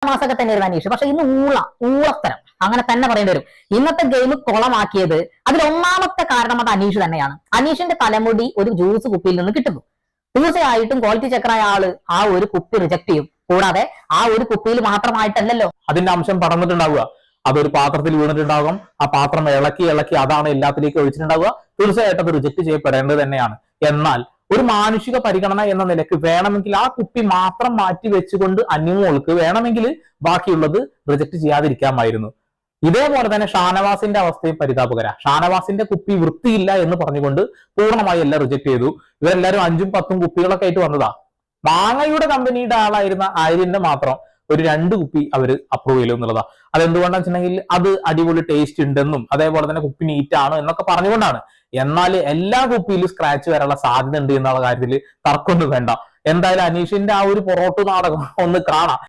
മാസമൊക്കെ തന്നെയായിരുന്നു അനീഷ്. പക്ഷെ ഇന്ന് ഊളത്തരം അങ്ങനെ തന്നെ പറയേണ്ടി വരും. ഇന്നത്തെ ഗെയിം കുളമാക്കിയത് അതിൽ ഒന്നാമത്തെ കാരണം അത് അനീഷ് തന്നെയാണ്. അനീഷിന്റെ തലമുടി ഒരു ജ്യൂസ് കുപ്പിയിൽ നിന്ന് കിട്ടുന്നു. തീർച്ചയായിട്ടും ക്വാളിറ്റി ചെക്കറായ ആള് ആ ഒരു കുപ്പി റിജക്ട് ചെയ്യും. കൂടാതെ ആ ഒരു കുപ്പിയിൽ മാത്രമായിട്ടല്ലല്ലോ അതിന്റെ അംശം പടർന്നിട്ടുണ്ടാവുക. അതൊരു പാത്രത്തിൽ വീണിട്ടുണ്ടാകും. ആ പാത്രം ഇളക്കി അതാണ് എല്ലാത്തിലേക്കും ഒഴിച്ചിട്ടുണ്ടാവുക. തീർച്ചയായിട്ടും അത് റിജക്ട് ചെയ്യപ്പെടേണ്ടത് തന്നെയാണ്. എന്നാൽ ഒരു മാനുഷിക പരിഗണന എന്ന നിലയ്ക്ക് വേണമെങ്കിൽ ആ കുപ്പി മാത്രം മാറ്റി വെച്ചുകൊണ്ട് അന്യമോൾക്ക് വേണമെങ്കിൽ ബാക്കിയുള്ളത് റിജക്ട് ചെയ്യാതിരിക്കാമായിരുന്നു. ഇതേപോലെ തന്നെ ഷാനവാസിന്റെ അവസ്ഥയും പരിതാപകര. ഷാനവാസിന്റെ കുപ്പി വൃത്തിയില്ല എന്ന് പറഞ്ഞുകൊണ്ട് പൂർണ്ണമായി എല്ലാം റിജക്ട് ചെയ്തു. ഇവരെല്ലാരും 5ഉം 10ഉം കുപ്പികളൊക്കെ ആയിട്ട് വന്നതാ. മാങ്ങയുടെ കമ്പനിയുടെ ആളായിരുന്ന ആര്യന്റെ മാത്രം ഒരു 2 കുപ്പി അവര് അപ്രൂവ് ചെയ്തു എന്നുള്ളതാ. അതെന്തുകൊണ്ടാന്ന് വെച്ചിട്ടുണ്ടെങ്കിൽ അത് അടിപൊളി ടേസ്റ്റ് ഉണ്ടെന്നും അതേപോലെ തന്നെ കുപ്പി നീറ്റ് ആണ് എന്നൊക്കെ പറഞ്ഞുകൊണ്ടാണ്. എന്നാൽ എല്ലാ കുപ്പിയിലും സ്ക്രാച്ച് വരാനുള്ള സാധ്യത ഉണ്ട് എന്നുള്ള കാര്യത്തിൽ തർക്കമൊന്നും വേണ്ട. എന്തായാലും അനീഷിന്റെ ആ ഒരു പൊറോട്ട് നാടകം ഒന്ന് കാണാം.